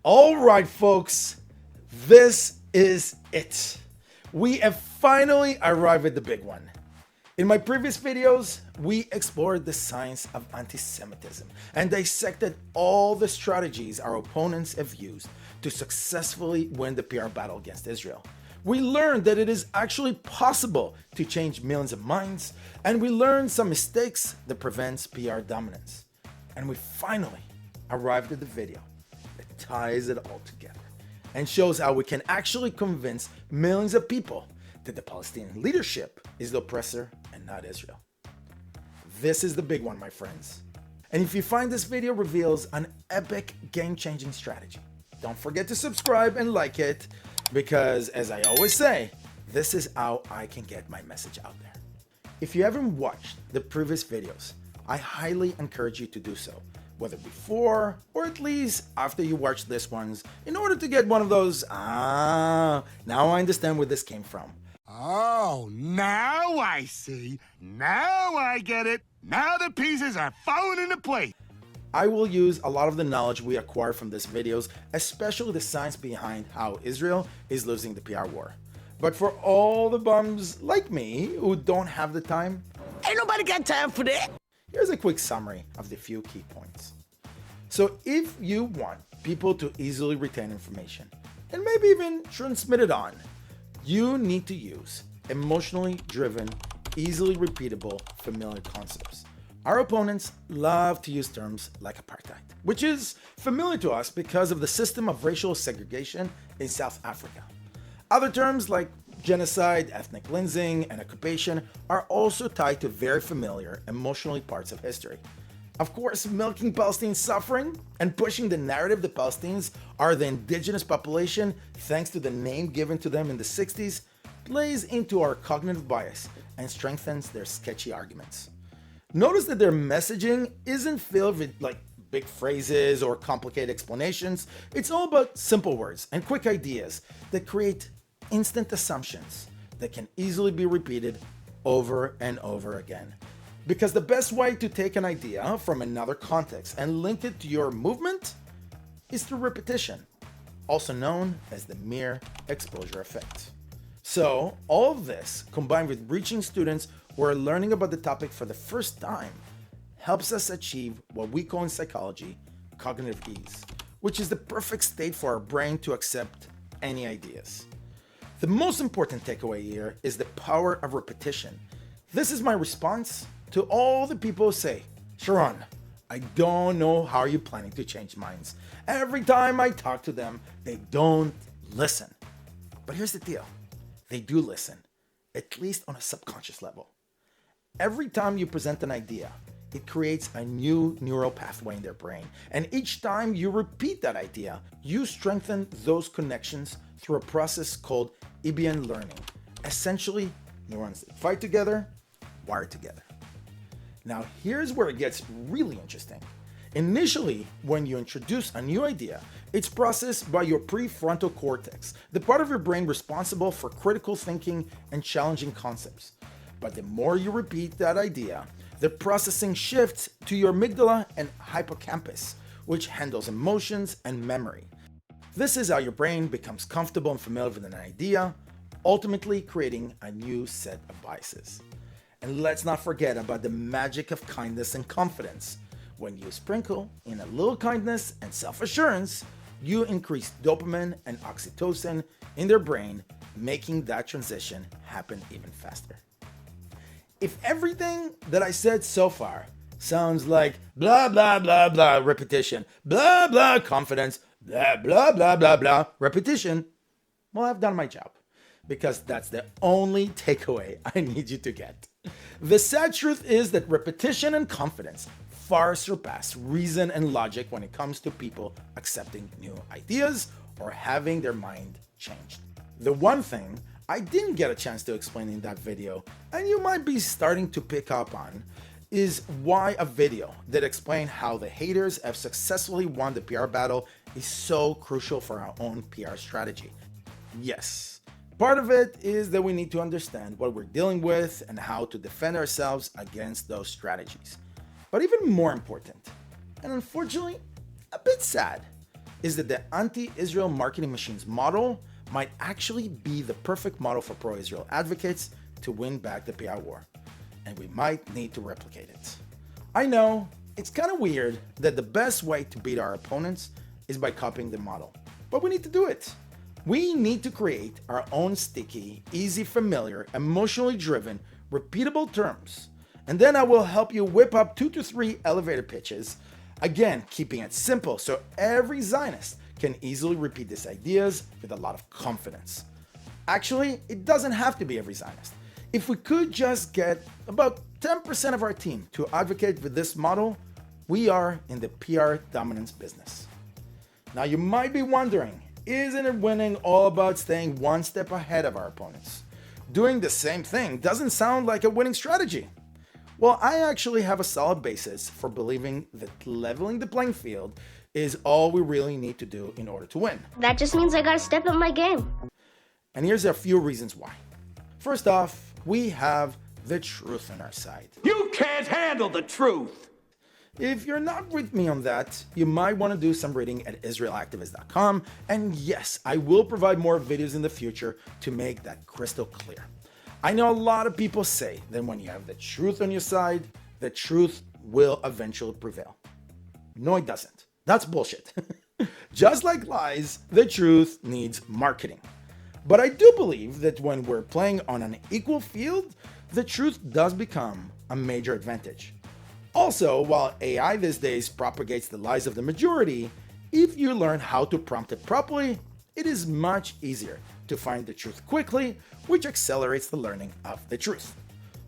All right, folks, this is it. We have finally arrived at the big one. In my previous videos, we explored the science of anti-Semitism and dissected all the strategies our opponents have used to successfully win the PR battle against Israel. We learned that it is actually possible to change millions of minds, and we learned some mistakes that prevents PR dominance. And we finally arrived at the video that ties it all together and shows how we can actually convince millions of people that the Palestinian leadership is the oppressor and not Israel. This is the big one, my friends. And if you find this video reveals an epic game-changing strategy, don't forget to subscribe and like it, because as I always say, this is how I can get my message out there. If you haven't watched the previous videos, I highly encourage you to do so, whether before or at least after you watch this ones, in order to get one of those, now I understand where this came from. Oh, now I see. Now I get it. Now the pieces are falling into place. I will use a lot of the knowledge we acquired from these videos, especially the science behind how Israel is losing the PR war. But for all the bums like me who don't have the time, Ain't nobody got time for that. here's a quick summary of the few key points. So if you want people to easily retain information and maybe even transmit it on, you need to use emotionally driven, easily repeatable, familiar concepts. Our opponents love to use terms like apartheid, which is familiar to us because of the system of racial segregation in South Africa. Other terms like genocide, ethnic cleansing, and occupation are also tied to very familiar, emotionally parts of history. Of course, milking Palestinian suffering and pushing the narrative that Palestinians are the indigenous population thanks to the name given to them in the 60s plays into our cognitive bias and strengthens their sketchy arguments. Notice that their messaging isn't filled with like big phrases or complicated explanations. It's all about simple words and quick ideas that create instant assumptions that can easily be repeated over and over again. Because the best way to take an idea from another context and link it to your movement is through repetition, also known as the mere exposure effect. So all of this, combined with reaching students who are learning about the topic for the first time, helps us achieve what we call in psychology cognitive ease, which is the perfect state for our brain to accept any ideas. The most important takeaway here is the power of repetition. This is my response to all the people who say, Sharon, I don't know how you're planning to change minds. Every time I talk to them, they don't listen. But here's the deal. They do listen, at least on a subconscious level. Every time you present an idea, it creates a new neural pathway in their brain. And each time you repeat that idea, you strengthen those connections through a process called Hebbian learning. Essentially, neurons that fight together, wire together. Now, here's where it gets really interesting. Initially, when you introduce a new idea, it's processed by your prefrontal cortex, the part of your brain responsible for critical thinking and challenging concepts. But the more you repeat that idea, the processing shifts to your amygdala and hippocampus, which handles emotions and memory. This is how your brain becomes comfortable and familiar with an idea, ultimately creating a new set of biases. And let's not forget about the magic of kindness and confidence. When you sprinkle in a little kindness and self-assurance, you increase dopamine and oxytocin in their brain, making that transition happen even faster. If everything that I said so far sounds like blah, blah, blah, blah, repetition, blah, blah, confidence, blah, blah, blah, blah, blah, repetition, well, I've done my job, because that's the only takeaway I need you to get. The sad truth is that repetition and confidence far surpass reason and logic when it comes to people accepting new ideas or having their mind changed. The one thing I didn't get a chance to explain in that video, and you might be starting to pick up on, is why a video that explains how the haters have successfully won the PR battle is so crucial for our own PR strategy. Yes, part of it is that we need to understand what we're dealing with and how to defend ourselves against those strategies. But even more important, and unfortunately a bit sad, is that the anti-Israel marketing machines model might actually be the perfect model for pro-Israel advocates to win back the PR war, and we might need to replicate it. I know, it's kind of weird that the best way to beat our opponents is by copying the model, but we need to do it. We need to create our own sticky, easy, familiar, emotionally driven, repeatable terms, and then I will help you whip up 2 to 3 elevator pitches, again, keeping it simple so every Zionist can easily repeat these ideas with a lot of confidence. Actually, it doesn't have to be every Zionist. If we could just get about 10% of our team to advocate with this model, we are in the PR dominance business. Now you might be wondering, isn't it winning all about staying one step ahead of our opponents? Doing the same thing doesn't sound like a winning strategy. Well, I actually have a solid basis for believing that leveling the playing field is all we really need to do in order to win. That just means I gotta step up my game. And here's a few reasons why. First off, we have the truth on our side. You can't handle the truth! If you're not with me on that, you might want to do some reading at israelactivist.com, and yes, I will provide more videos in the future to make that crystal clear. I know a lot of people say that when you have the truth on your side, the truth will eventually prevail. No, it doesn't. That's bullshit. Just like lies, the truth needs marketing. But I do believe that when we're playing on an equal field, the truth does become a major advantage. Also, while AI these days propagates the lies of the majority, if you learn how to prompt it properly, it is much easier to find the truth quickly, which accelerates the learning of the truth.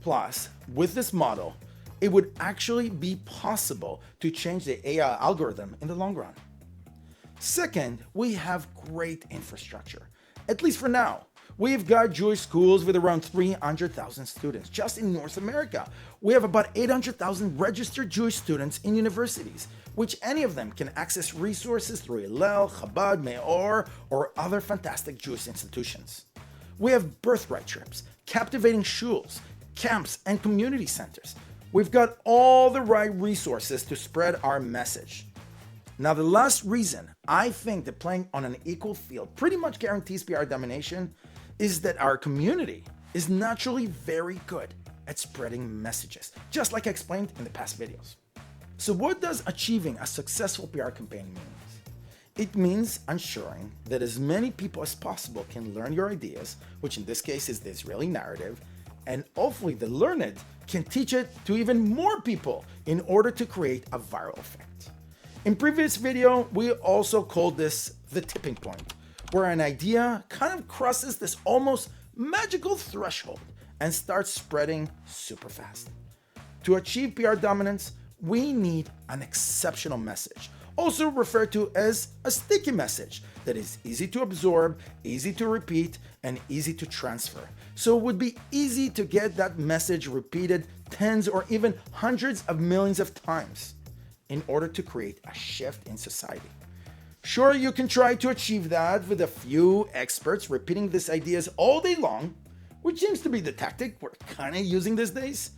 Plus, with this model, it would actually be possible to change the AI algorithm in the long run. Second, we have great infrastructure, at least for now. We've got Jewish schools with around 300,000 students just in North America. We have about 800,000 registered Jewish students in universities, which any of them can access resources through Hillel, Chabad, Meor, or other fantastic Jewish institutions. We have birthright trips, captivating shuls, camps, and community centers. We've got all the right resources to spread our message. Now, the last reason I think that playing on an equal field pretty much guarantees PR domination is that our community is naturally very good at spreading messages, just like I explained in the past videos. So what does achieving a successful PR campaign mean? It means ensuring that as many people as possible can learn your ideas, which in this case is the Israeli narrative, and hopefully the learned can teach it to even more people in order to create a viral effect. In previous video, we also called this the tipping point, where an idea kind of crosses this almost magical threshold and starts spreading super fast. To achieve PR dominance, we need an exceptional message, also referred to as a sticky message that is easy to absorb, easy to repeat, and easy to transfer. So it would be easy to get that message repeated tens or even hundreds of millions of times in order to create a shift in society. Sure, you can try to achieve that with a few experts repeating these ideas all day long, which seems to be the tactic we're kind of using these days.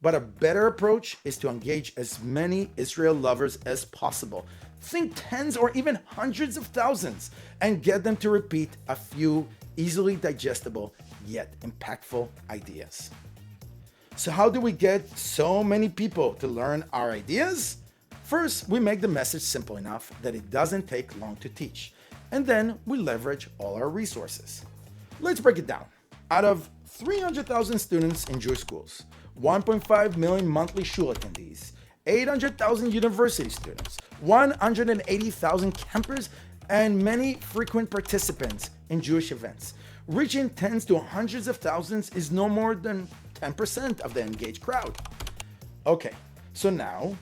But a better approach is to engage as many Israel lovers as possible. Think tens or even hundreds of thousands and get them to repeat a few easily digestible yet impactful ideas. So how do we get so many people to learn our ideas? First, we make the message simple enough that it doesn't take long to teach, and then we leverage all our resources. Let's break it down. Out of 300,000 students in Jewish schools, 1.5 million monthly shul attendees, 800,000 university students, 180,000 campers, and many frequent participants in Jewish events, reaching tens to hundreds of thousands is no more than 10% of the engaged crowd. Okay, so now,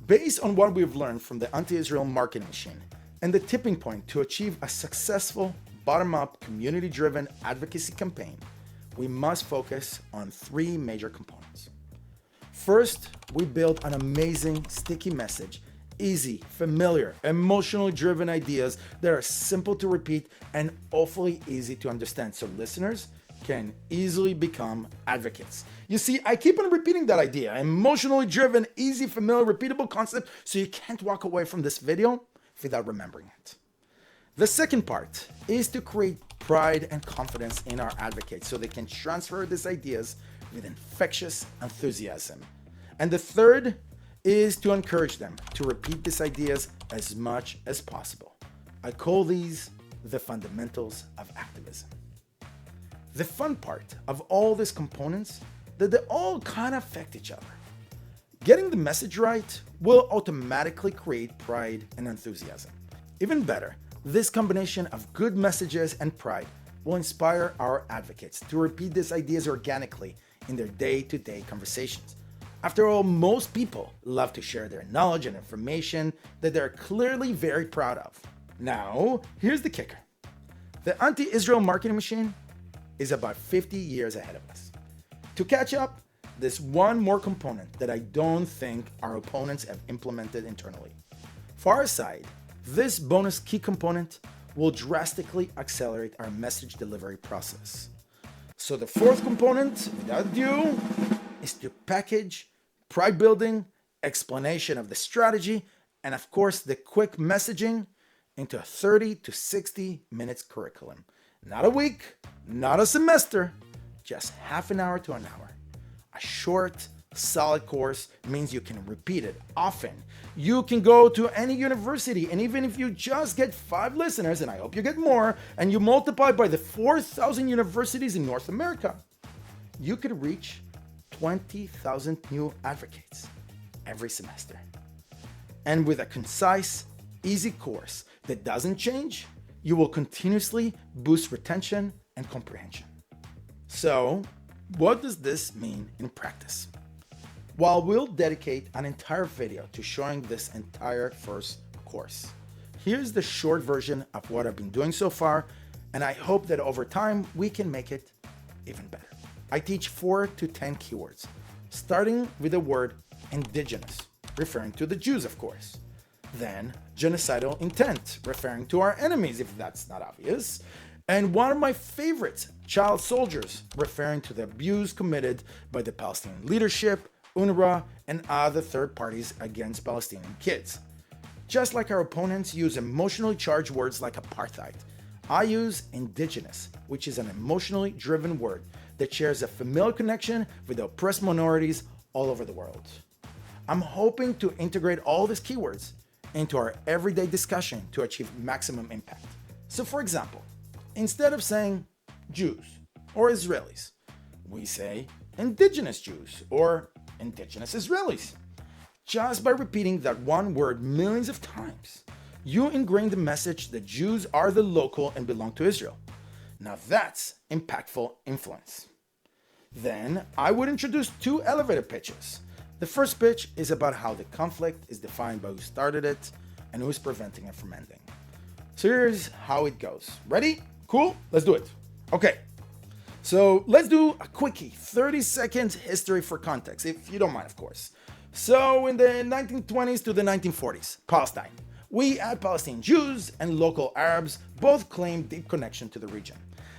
based on what we've learned from the anti-Israel marketing machine and the tipping point to achieve a successful bottom-up community-driven advocacy campaign, we must focus on 3 major components. First, we build an amazing sticky message, easy, familiar, emotionally driven ideas that are simple to repeat and awfully easy to understand so listeners can easily become advocates. You see, I keep on repeating that idea, emotionally driven, easy, familiar, repeatable concept, so you can't walk away from this video without remembering it. The second part is to create pride and confidence in our advocates so they can transfer these ideas with infectious enthusiasm. And the third is to encourage them to repeat these ideas as much as possible. I call these the fundamentals of activism. The fun part of all these components that they all kind of affect each other. Getting the message right will automatically create pride and enthusiasm. Even better, this combination of good messages and pride will inspire our advocates to repeat these ideas organically in their day-to-day conversations. After all, most people love to share their knowledge and information that they're clearly very proud of. Now, here's the kicker. The anti-Israel marketing machine is about 50 years ahead of us. To catch up, there's one more component that I don't think our opponents have implemented internally. For our side, this bonus key component will drastically accelerate our message delivery process. So the fourth component, without ado, is to package pride building, explanation of the strategy, and of course the quick messaging into a 30 to 60 minutes curriculum. Not a week, not a semester, just half an hour to an hour. A short, solid course means you can repeat it often. You can go to any university, and even if you just get 5 listeners, and I hope you get more, and you multiply by the 4,000 universities in North America, you could reach 20,000 new advocates every semester. And with a concise, easy course that doesn't change, you will continuously boost retention and comprehension. So, what does this mean in practice? While we'll dedicate an entire video to showing this entire first course, here's the short version of what I've been doing so far, and I hope that over time we can make it even better. I teach 4 to 10 keywords, starting with the word indigenous, referring to the Jews, of course. Then genocidal intent, referring to our enemies, if that's not obvious. And one of my favorites, child soldiers, referring to the abuse committed by the Palestinian leadership, UNRWA, and other third parties against Palestinian kids. Just like our opponents use emotionally charged words like apartheid, I use indigenous, which is an emotionally driven word that shares a familiar connection with the oppressed minorities all over the world. I'm hoping to integrate all these keywords into our everyday discussion to achieve maximum impact. So for example, instead of saying Jews or Israelis, we say indigenous Jews or indigenous Israelis. Just by repeating that one word millions of times, you ingrain the message that Jews are the local and belong to Israel. Now that's impactful influence. Then I would introduce 2 elevator pitches. The first pitch is about how the conflict is defined by who started it and who's preventing it from ending. So here's how it goes. Ready? Cool? Let's do it. Okay. So let's do a quickie, 30-second history for context, if you don't mind, of course. So in the 1920s to the 1940s, Palestine. We had Palestinian Jews and local Arabs both claimed deep connection to the region.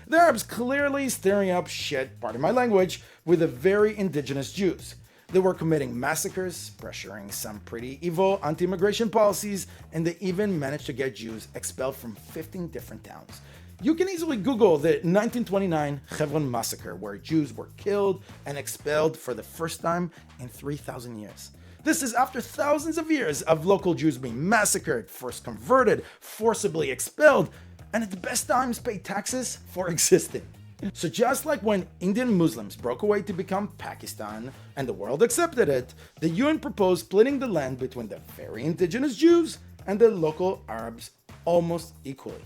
The Arabs clearly stirring up shit, pardon my language, with the very indigenous Jews. They were committing massacres, pressuring some pretty evil anti-immigration policies, and they even managed to get Jews expelled from 15 different towns. You can easily Google the 1929 Hebron massacre, where Jews were killed and expelled for the first time in 3,000 years. This is after thousands of years of local Jews being massacred, first converted, forcibly expelled, and at the best times paid taxes for existing. So just like when Indian Muslims broke away to become Pakistan and the world accepted it, the UN proposed splitting the land between the very indigenous Jews and the local Arabs almost equally.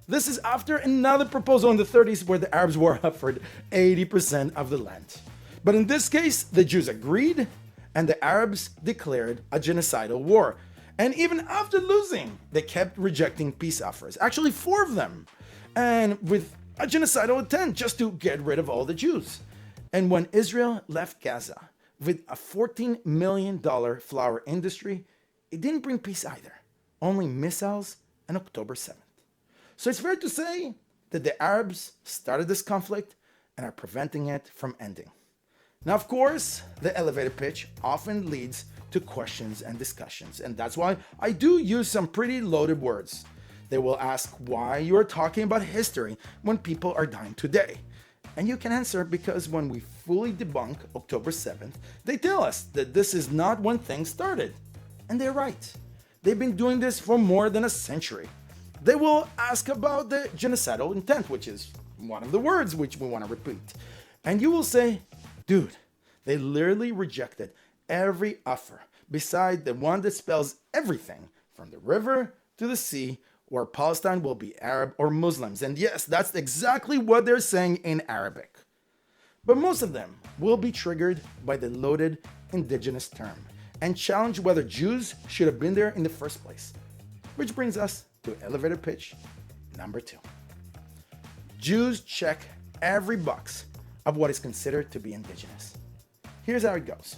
This is after another proposal in the 30s where the Arabs were offered 80% of the land. But in this case, the Jews agreed and the Arabs declared a genocidal war. And even after losing, they kept rejecting peace offers, actually 4 of them, and with a genocidal intent just to get rid of all the Jews. And when Israel left Gaza with a $14 million flour industry, it didn't bring peace either, only missiles and October 7th. So it's fair to say that the Arabs started this conflict and are preventing it from ending. Now, of course, the elevator pitch often leads to questions and discussions, and that's why I do use some pretty loaded words. They will ask why you are talking about history when people are dying today. And you can answer because when we fully debunk October 7th, they tell us that this is not when things started. And they're right. They've been doing this for more than a century. They will ask about the genocidal intent, which is one of the words which we want to repeat. And you will say, dude, they literally rejected every offer beside the one that spells everything from the river to the sea, where Palestine will be Arab or Muslims. And yes, that's exactly what they're saying in Arabic. But most of them will be triggered by the loaded indigenous term and challenge whether Jews should have been there in the first place. Which brings us to elevator pitch number 2. Jews check every box of what is considered to be indigenous. Here's how it goes.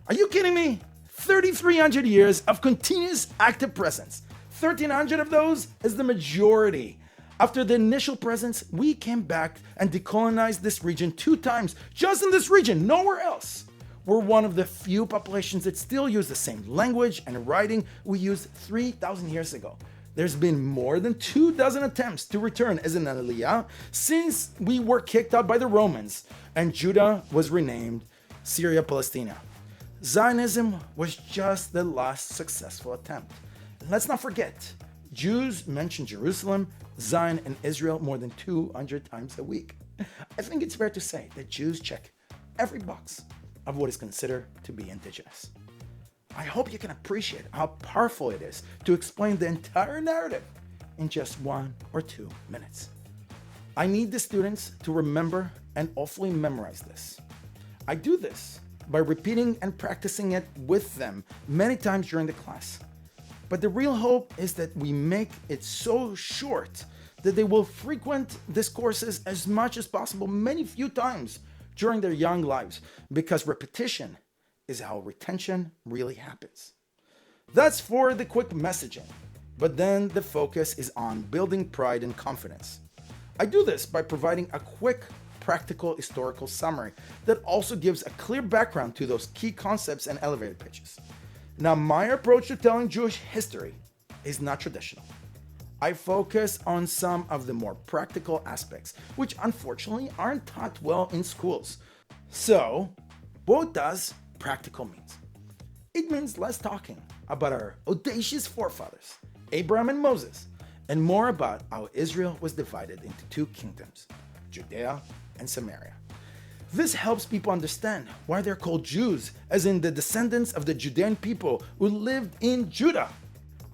Are you kidding me? 3,300 years of continuous active presence. 1,300 of those is the majority. After the initial presence, we came back and decolonized this region 2 times, just in this region, nowhere else. We're one of the few populations that still use the same language and writing we used 3,000 years ago. There's been more than 24 attempts to return as an Aliyah since we were kicked out by the Romans and Judah was renamed Syria Palestina. Zionism was just the last successful attempt. Let's not forget, Jews mention Jerusalem, Zion, and Israel more than 200 times a week. I think it's fair to say that Jews check every box of what is considered to be indigenous. I hope you can appreciate how powerful it is to explain the entire narrative in just 1 or 2 minutes. I need the students to remember and hopefully memorize this. I do this by repeating and practicing it with them many times during the class. But the real hope is that we make it so short that they will frequent these courses as much as possible, many few times during their young lives, because repetition is how retention really happens. That's for the quick messaging, but then the focus is on building pride and confidence. I do this by providing a quick, practical historical summary that also gives a clear background to those key concepts and elevator pitches. Now, my approach to telling Jewish history is not traditional. I focus on some of the more practical aspects, which unfortunately aren't taught well in schools. So, what does practical mean? It means less talking about our audacious forefathers, Abraham and Moses, and more about how Israel was divided into 2 kingdoms, Judea and Samaria. This helps people understand why they're called Jews, as in the descendants of the Judean people who lived in Judah.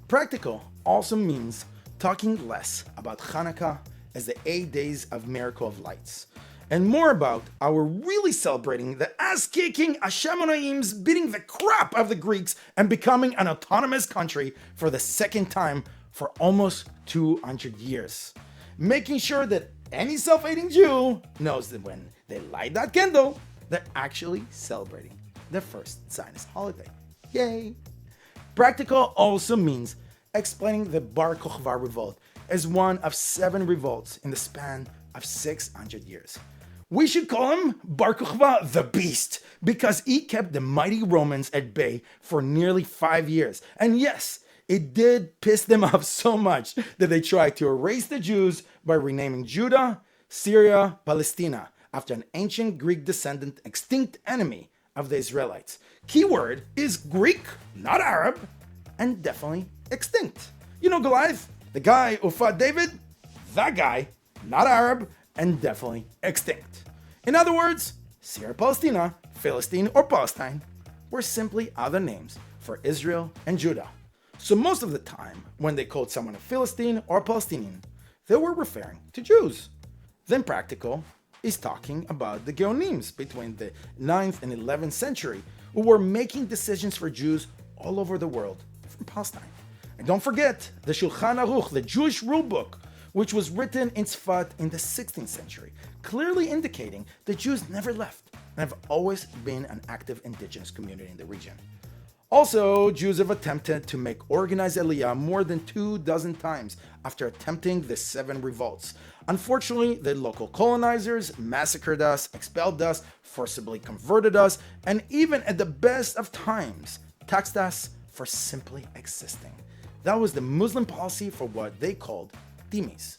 Practical also means talking less about Hanukkah as the 8 days of Miracle of Lights, and more about how we're really celebrating the ass-kicking Hashemonayims beating the crap out of the Greeks and becoming an autonomous country for the second time for almost 200 years. Making sure that any self-hating Jew knows that when they light that candle, they're actually celebrating the first Zionist holiday. Yay! Practical also means explaining the Bar Kokhba revolt as one of 7 revolts in the span of 600 years. We should call him Bar Kokhba the Beast, because he kept the mighty Romans at bay for nearly 5 years. And yes, it did piss them off so much that they tried to erase the Jews by renaming Judah, Syria, Palestina, after an ancient Greek descendant extinct enemy of the Israelites. Keyword is Greek, not Arab, and definitely extinct. You know Goliath, the guy who fought David? That guy, not Arab, and definitely extinct. In other words, Syria, Palestina, Philistine, or Palestine were simply other names for Israel and Judah. So most of the time, when they called someone a Philistine or Palestinian, they were referring to Jews. Then practical is talking about the Geonims between the 9th and 11th century, who were making decisions for Jews all over the world from Palestine. And don't forget the Shulchan Aruch, the Jewish rule book, which was written in Sfat in the 16th century, clearly indicating that Jews never left and have always been an active indigenous community in the region. Also, Jews have attempted to make organized Aliyah more than 24 times after attempting the 7 revolts. Unfortunately, the local colonizers massacred us, expelled us, forcibly converted us, and even at the best of times, taxed us for simply existing. That was the Muslim policy for what they called dhimmis.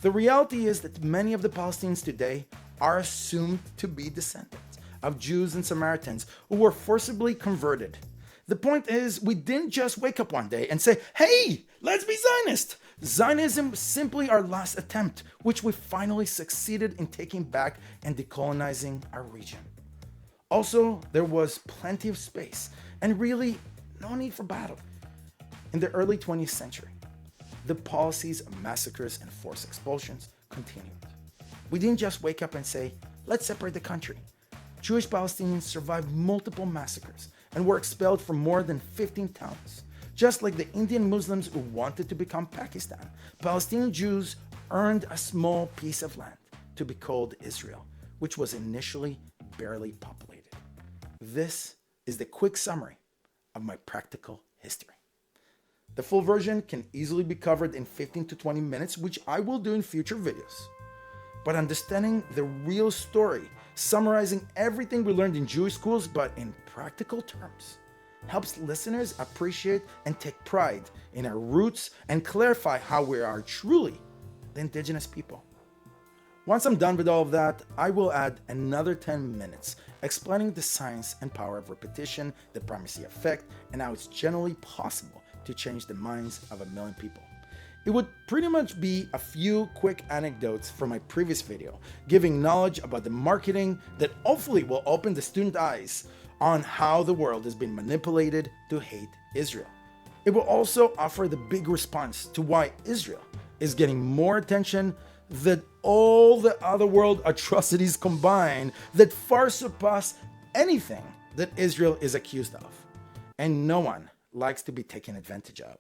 The reality is that many of the Palestinians today are assumed to be descendants of Jews and Samaritans who were forcibly converted. The point is, we didn't just wake up one day and say, hey, let's be Zionist. Zionism was simply our last attempt, which we finally succeeded in taking back and decolonizing our region. Also, there was plenty of space and really no need for battle. In the early 20th century, the policies of massacres and forced expulsions continued. We didn't just wake up and say, let's separate the country. Jewish Palestinians survived multiple massacres and were expelled from more than 15 towns. Just like the Indian Muslims who wanted to become Pakistan, Palestinian Jews earned a small piece of land to be called Israel, which was initially barely populated. This is the quick summary of my practical history. The full version can easily be covered in 15 to 20 minutes, which I will do in future videos. But understanding the real story, summarizing everything we learned in Jewish schools but in practical terms, helps listeners appreciate and take pride in our roots and clarify how we are truly the indigenous people. Once I'm done with all of that, I will add another 10 minutes explaining the science and power of repetition, the primacy effect, and how it's generally possible to change the minds of 1 million people. It would pretty much be a few quick anecdotes from my previous video, giving knowledge about the marketing that hopefully will open the student eyes on how the world has been manipulated to hate Israel. It will also offer the big response to why Israel is getting more attention than all the other world atrocities combined that far surpass anything that Israel is accused of. And no one likes to be taken advantage of.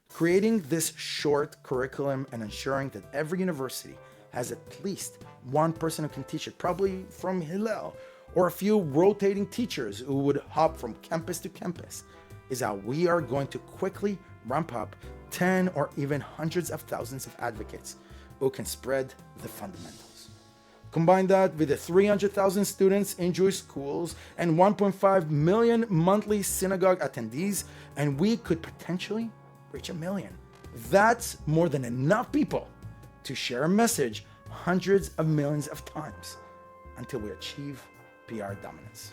Creating this short curriculum and ensuring that every university has at least one person who can teach it, probably from Hillel, or a few rotating teachers who would hop from campus to campus, is how we are going to quickly ramp up 10 or even hundreds of thousands of advocates who can spread the fundamentals. Combine that with the 300,000 students in Jewish schools and 1.5 million monthly synagogue attendees, and we could potentially reach 1 million. That's more than enough people to share a message hundreds of millions of times until we achieve PR dominance.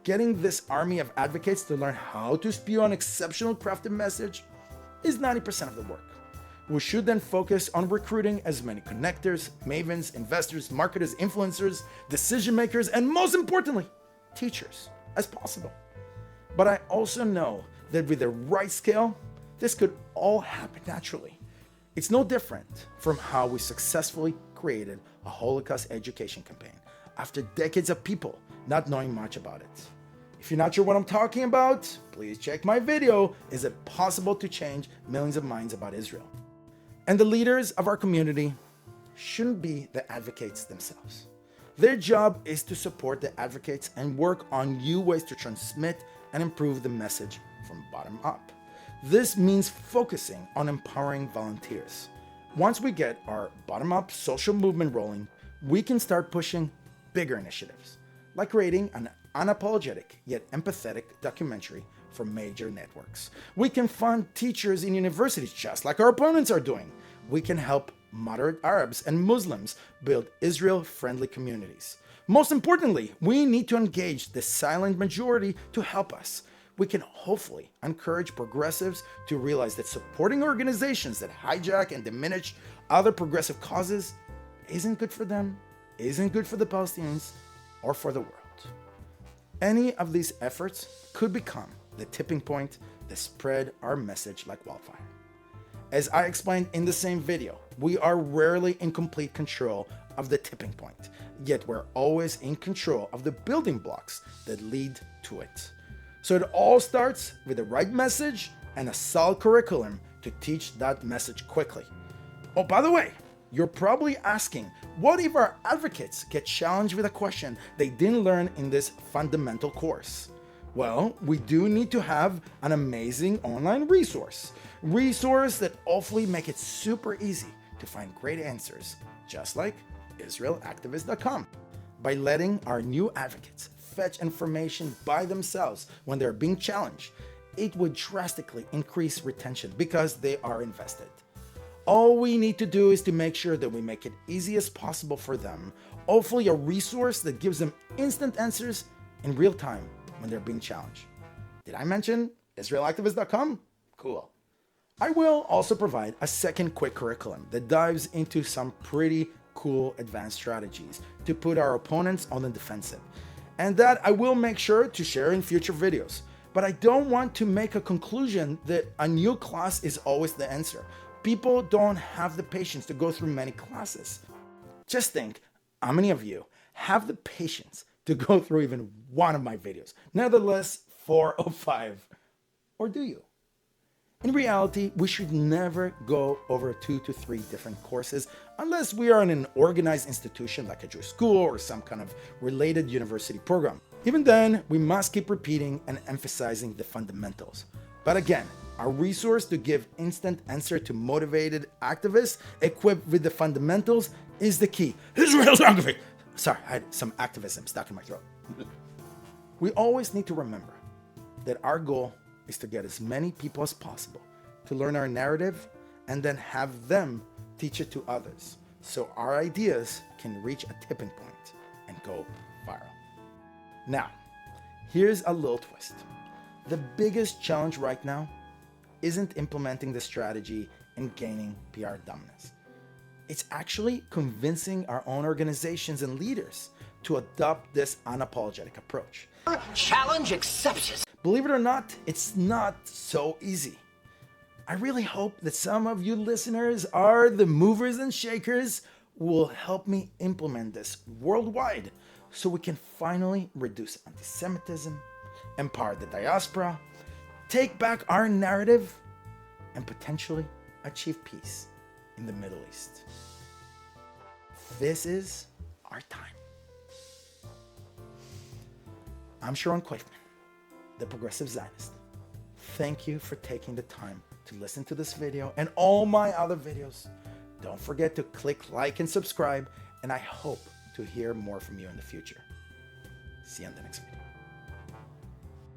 Getting this army of advocates to learn how to spew an exceptional crafted message is 90% of the work. We should then focus on recruiting as many connectors, mavens, investors, marketers, influencers, decision makers, and most importantly, teachers as possible. But I also know that with the right scale, this could all happen naturally. It's no different from how we successfully created a Holocaust education campaign after decades of people not knowing much about it. If you're not sure what I'm talking about, please check my video, Is It Possible to Change Millions of Minds About Israel? And the leaders of our community shouldn't be the advocates themselves. Their job is to support the advocates and work on new ways to transmit and improve the message from bottom up. This means focusing on empowering volunteers. Once we get our bottom-up social movement rolling, we can start pushing bigger initiatives, like creating an unapologetic yet empathetic documentary for major networks. We can fund teachers in universities just like our opponents are doing. We can help moderate Arabs and Muslims build Israel-friendly communities. Most importantly, we need to engage the silent majority to help us. We can hopefully encourage progressives to realize that supporting organizations that hijack and diminish other progressive causes isn't good for them, isn't good for the Palestinians, or for the world. Any of these efforts could become the tipping point that spread our message like wildfire. As I explained in the same video, we are rarely in complete control of the tipping point, yet we're always in control of the building blocks that lead to it. So it all starts with the right message and a solid curriculum to teach that message quickly. Oh, by the way, you're probably asking, what if our advocates get challenged with a question they didn't learn in this fundamental course? Well, we do need to have an amazing online resource that hopefully make it super easy to find great answers, just like IsraelActivist.com. By letting our new advocates fetch information by themselves when they're being challenged, it would drastically increase retention because they are invested. All we need to do is to make sure that we make it easy as possible for them, hopefully a resource that gives them instant answers in real time when they're being challenged. Did I mention IsraelActivist.com? Cool. I will also provide a second quick curriculum that dives into some pretty cool advanced strategies to put our opponents on the defensive, and that I will make sure to share in future videos. But I don't want to make a conclusion that a new class is always the answer. People don't have the patience to go through many classes. Just think, how many of you have the patience to go through even one of my videos? Nevertheless, 4 or 5. Or do you? In reality, we should never go over 2 to 3 different courses unless we are in an organized institution like a Jewish school or some kind of related university program. Even then, we must keep repeating and emphasizing the fundamentals. But again, our resource to give instant answer to motivated activists equipped with the fundamentals is the key. Israel's angry. Sorry, I had some activism stuck in my throat. We always need to remember that our goal is to get as many people as possible to learn our narrative and then have them teach it to others so our ideas can reach a tipping point and go viral. Now, here's a little twist. The biggest challenge right now isn't implementing the strategy and gaining PR dominance. It's actually convincing our own organizations and leaders to adopt this unapologetic approach. Challenge accepted. Believe it or not, it's not so easy. I really hope that some of you listeners are the movers and shakers who will help me implement this worldwide so we can finally reduce anti-Semitism, empower the diaspora, take back our narrative, and potentially achieve peace in the Middle East. This is our time. I'm Sharon Koifman, the Progressive Zionist. Thank you for taking the time to listen to this video and all my other videos. Don't forget to click like and subscribe, and I hope to hear more from you in the future. See you on the next video.